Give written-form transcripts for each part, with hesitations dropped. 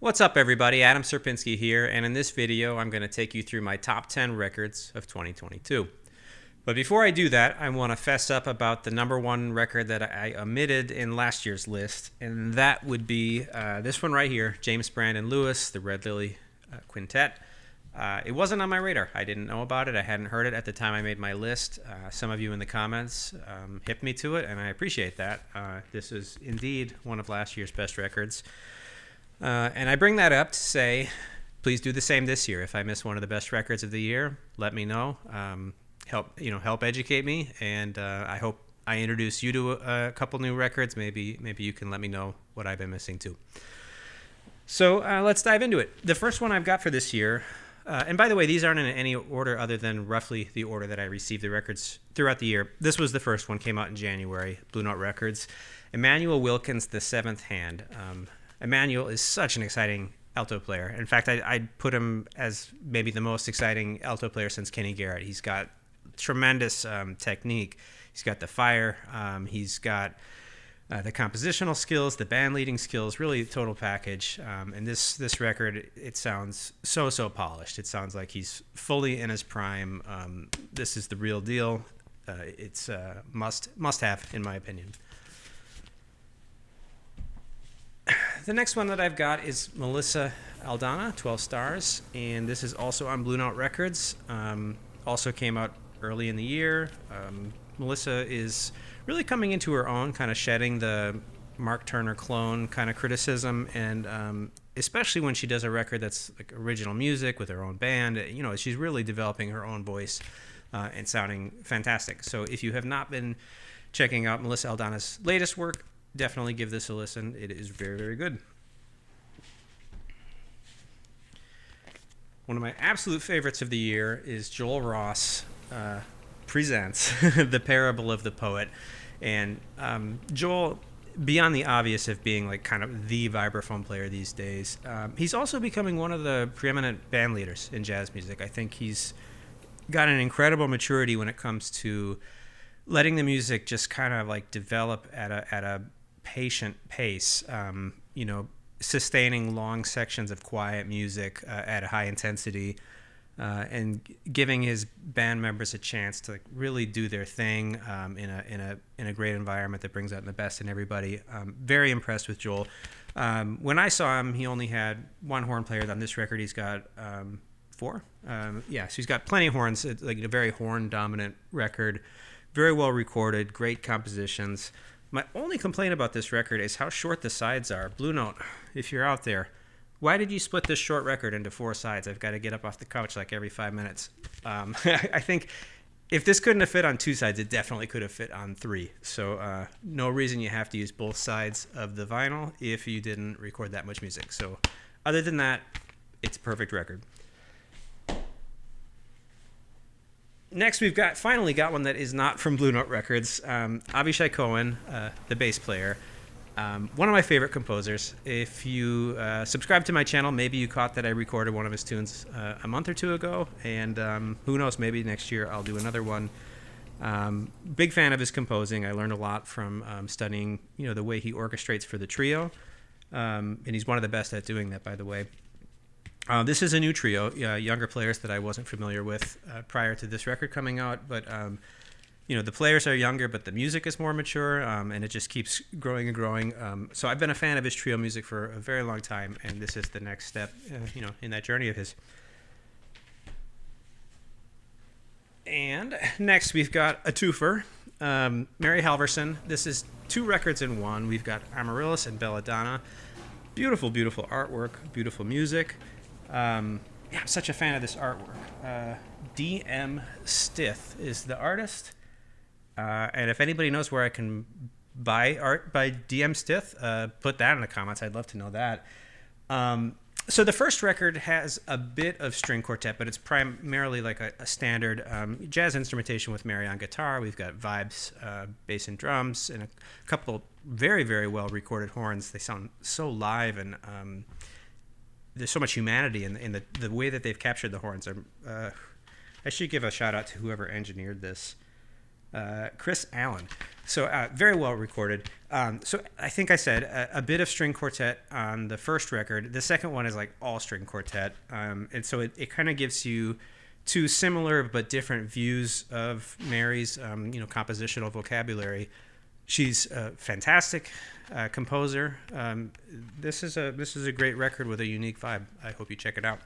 What's up, everybody? Adam Serpinski here, and in this video I'm going to take you through my top 10 records of 2022. But before I do that, I want to fess up about the number one record that I omitted in last year's list, and that would be this one right here, James Brandon Lewis, the Red Lily Quintet. It wasn't on my radar. I didn't know about it. I hadn't heard it at the time I made my list. Some of you in the comments hipped me to it, and I appreciate that. This is indeed one of last year's best records. And I bring that up to say, please do the same this year. If I miss one of the best records of the year, let me know. Help educate me, and I hope I introduce you to a couple new records. Maybe you can let me know what I've been missing too. So let's dive into it. The first one I've got for this year, and by the way, these aren't in any order other than roughly the order that I received the records throughout the year. This was the first one, came out in January, Blue Note Records. Immanuel Wilkins, The Seventh Hand. Immanuel is such an exciting alto player. In fact, I'd put him as maybe the most exciting alto player since Kenny Garrett. He's got tremendous technique. He's got the fire. He's got the compositional skills, the band leading skills, really total package. And this record, it sounds so polished. It sounds like he's fully in his prime. This is the real deal. It's must have, in my opinion. The next one that I've got is Melissa Aldana, 12 Stars, and this is also on Blue Note Records. Also came out early in the year. Melissa is really coming into her own, kind of shedding the Mark Turner clone kind of criticism, and especially when she does a record that's like original music with her own band. She's really developing her own voice and sounding fantastic. So if you have not been checking out Melissa Aldana's latest work, definitely give this a listen. It is very, very good. One of my absolute favorites of the year is Joel Ross presents The Parable of the Poet. And Joel, beyond the obvious of being like kind of the vibraphone player these days, he's also becoming one of the preeminent band leaders in jazz music. I think he's got an incredible maturity when it comes to letting the music just kind of like develop at a patient pace, sustaining long sections of quiet music at a high intensity, and giving his band members a chance to like really do their thing in a great environment that brings out the best in everybody. Very impressed with Joel. When I saw him, he only had one horn player. On this record, he's got four. So he's got plenty of horns. It's like a very horn dominant record, very well recorded, great compositions. My only complaint about this record is how short the sides are. Blue Note, if you're out there, why did you split this short record into four sides? I've got to get up off the couch like every 5 minutes. I think if this couldn't have fit on two sides, it definitely could have fit on three. So no reason you have to use both sides of the vinyl if you didn't record that much music. So other than that, it's a perfect record. Next, we've finally got one that is not from Blue Note Records. Avishai Cohen, the bass player, one of my favorite composers. If you subscribe to my channel, maybe you caught that I recorded one of his tunes a month or two ago, and who knows, maybe next year I'll do another one. Big fan of his composing. I learned a lot from studying, the way he orchestrates for the trio, and he's one of the best at doing that, by the way. This is a new trio, younger players that I wasn't familiar with prior to this record coming out. But, the players are younger, but the music is more mature, and it just keeps growing and growing. So I've been a fan of his trio music for a very long time, and this is the next step, in that journey of his. And next, we've got a twofer, Mary Halvorson. This is two records in one. We've got Amaryllis and Belladonna. Beautiful, beautiful artwork, beautiful music. I'm such a fan of this artwork. D.M. Stith is the artist. And if anybody knows where I can buy art by D.M. Stith, put that in the comments. I'd love to know that. So the first record has a bit of string quartet, but it's primarily like a standard jazz instrumentation with Mary on guitar. We've got vibes, bass and drums, and a couple very, very well recorded horns. They sound so live, and there's so much humanity in the way that they've captured the horns. I should give a shout out to whoever engineered this. Chris Allen. So very well recorded. So I think I said a bit of string quartet on the first record. The second one is like all string quartet. And so it kind of gives you two similar but different views of Mary's, compositional vocabulary. She's a fantastic composer. This is a great record with a unique vibe. I hope you check it out.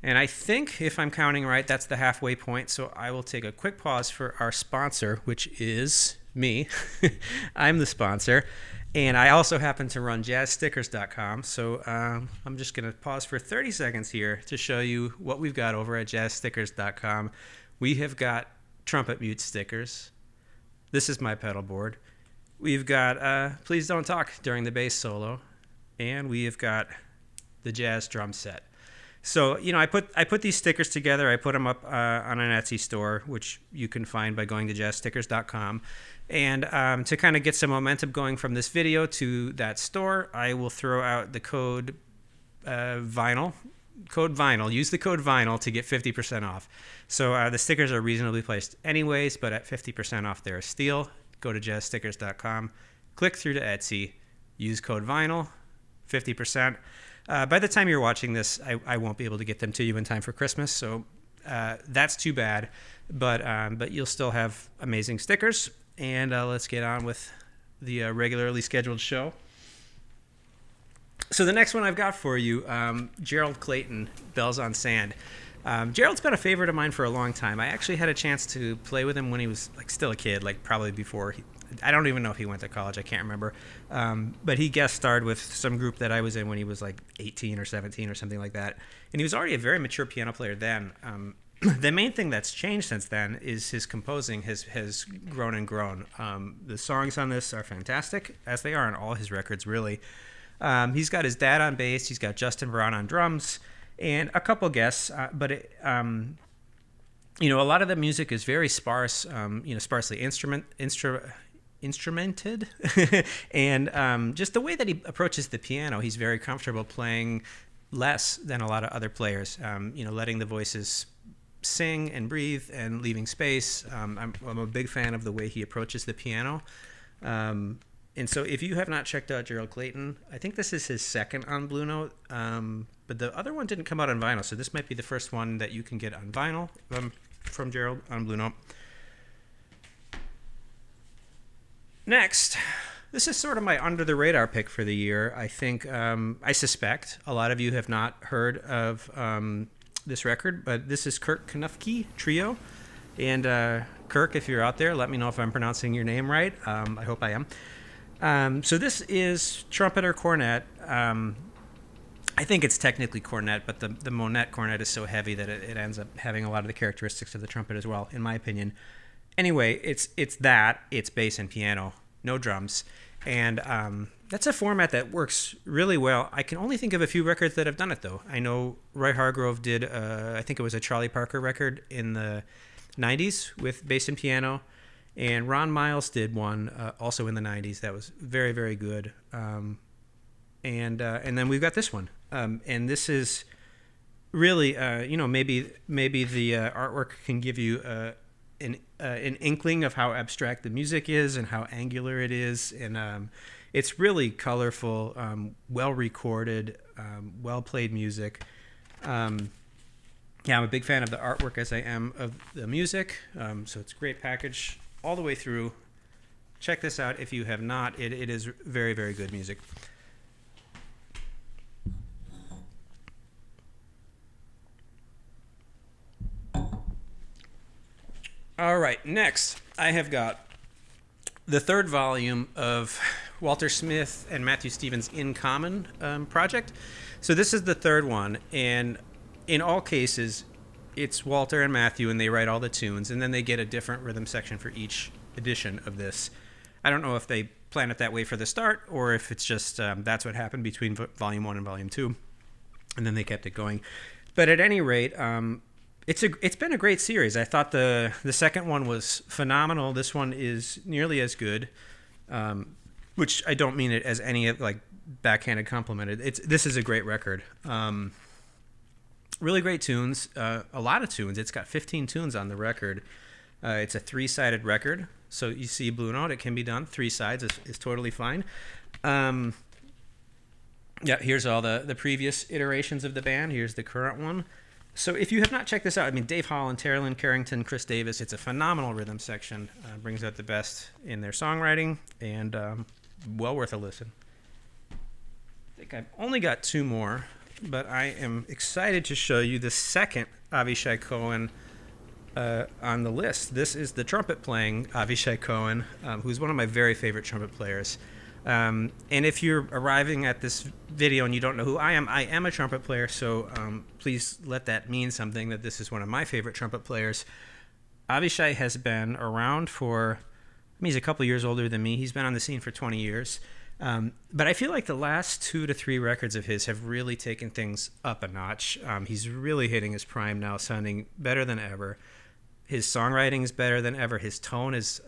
And I think, if I'm counting right, that's the halfway point. So I will take a quick pause for our sponsor, which is me. I'm the sponsor. And I also happen to run jazzstickers.com. So I'm just going to pause for 30 seconds here to show you what we've got over at jazzstickers.com. We have got trumpet mute stickers. This is my pedal board. We've got Please Don't Talk during the bass solo. And we have got the jazz drum set. So, I put these stickers together. I put them up on an Etsy store, which you can find by going to jazzstickers.com. And to kind of get some momentum going from this video to that store, I will throw out the code vinyl. Code vinyl. Use the code vinyl to get 50% off. So the stickers are reasonably priced anyways, but at 50% off, they're a steal. Go to jazzstickers.com, click through to Etsy, use code vinyl, 50%. By the time you're watching this, I won't be able to get them to you in time for Christmas, so that's too bad. But you'll still have amazing stickers, and let's get on with the regularly scheduled show. So the next one I've got for you, Gerald Clayton, Bells on Sand. Gerald's been a favorite of mine for a long time. I actually had a chance to play with him when he was still a kid, probably before I don't even know if he went to college. I can't remember. But he guest starred with some group that I was in when he was 18 or 17 or something like that. And he was already a very mature piano player then. The main thing that's changed since then is his composing has grown and grown. The songs on this are fantastic, as they are on all his records, really. He's got his dad on bass. He's got Justin Veron on drums and a couple guests. But a lot of the music is very sparse, sparsely instrumented. And just the way that he approaches the piano, he's very comfortable playing less than a lot of other players, letting the voices sing and breathe and leaving space. I'm a big fan of the way he approaches the piano. And so if you have not checked out Gerald Clayton, I think this is his second on Blue Note, but the other one didn't come out on vinyl, so this might be the first one that you can get on vinyl from Gerald on Blue Note. Next, this is sort of my under-the-radar pick for the year. I think, I suspect a lot of you have not heard of this record, but this is Kirk Knuffke Trio. And Kirk, if you're out there, let me know if I'm pronouncing your name right. I hope I am. So this is trumpet or cornet. I think it's technically cornet, but the Monet cornet is so heavy that it ends up having a lot of the characteristics of the trumpet as well, in my opinion. Anyway, it's bass and piano, no drums. And that's a format that works really well. I can only think of a few records that have done it, though. I know Roy Hargrove did, I think it was a Charlie Parker record in the 90s with bass and piano. And Ron Miles did one also in the 90s that was very, very good. And then we've got this one. And this is really, maybe the artwork can give you an inkling of how abstract the music is and how angular it is. And it's really colorful, well-recorded, well-played music. I'm a big fan of the artwork as I am of the music. So it's a great package all the way through. Check this out if you have not. It is very, very good music. All right, next I have got the third volume of Walter Smith and Matthew Stevens' In Common project. So this is the third one, and in all cases, it's Walter and Matthew, and they write all the tunes, and then they get a different rhythm section for each edition of this. I don't know if they plan it that way for the start, or if it's just that's what happened between Volume 1 and Volume 2, and then they kept it going. But at any rate, it's been a great series. I thought the second one was phenomenal. This one is nearly as good, which I don't mean it as any backhanded compliment. This is a great record. Really great tunes, a lot of tunes. It's got 15 tunes on the record. It's a 3-sided record. So you see Blue Note, it can be done. 3 sides is totally fine. Yeah, here's all the previous iterations of the band. Here's the current one. So if you have not checked this out, I mean, Dave Holland, Terrellyn Carrington, Chris Davis, it's a phenomenal rhythm section. Brings out the best in their songwriting, and well worth a listen. I think I've only got 2 more, but I am excited to show you the second Avishai Cohen on the list. This is the trumpet playing Avishai Cohen, who's one of my very favorite trumpet players. And if you're arriving at this video and you don't know who I am a trumpet player, so please let that mean something, that this is one of my favorite trumpet players. Avishai has been around for, I mean, he's a couple years older than me. He's been on the scene for 20 years. But I feel like the last 2 to 3 records of his have really taken things up a notch. He's really hitting his prime now, sounding better than ever. His songwriting is better than ever. His tone is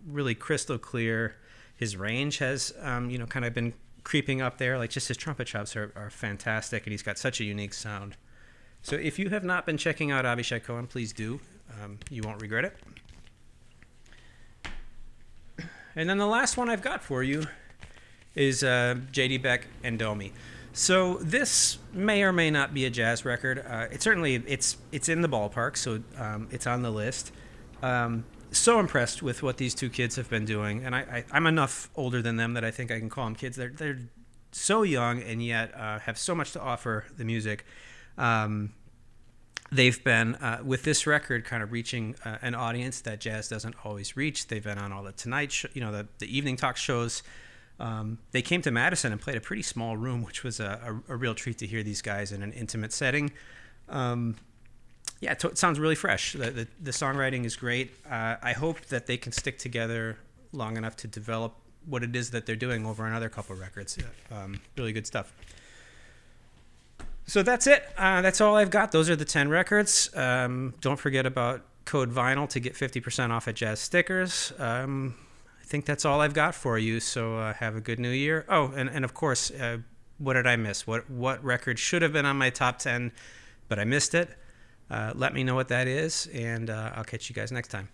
really crystal clear. His range has, kind of been creeping up there. Like, just his trumpet chops are fantastic, and he's got such a unique sound. So if you have not been checking out Avishai Cohen, please do. You won't regret it. And then the last one I've got for you is J.D. Beck and Domi. So this may or may not be a jazz record. It's in the ballpark, so it's on the list. So impressed with what these 2 kids have been doing, and I'm enough older than them that I think I can call them kids. They're so young and yet have so much to offer the music. They've been with this record kind of reaching an audience that jazz doesn't always reach. They've been on all the Tonight Show, the evening talk shows. They came to Madison and played a pretty small room, which was a real treat to hear these guys in an intimate setting. Yeah, it sounds really fresh. The songwriting is great. I hope that they can stick together long enough to develop what it is that they're doing over another couple records. Really good stuff. So that's it. That's all I've got. Those are the 10 records. Don't forget about code vinyl to get 50% off at Jazz Stickers. I think that's all I've got for you. So have a good new year. Oh, and of course, what did I miss? What record should have been on my top 10, but I missed it? Let me know what that is, and I'll catch you guys next time.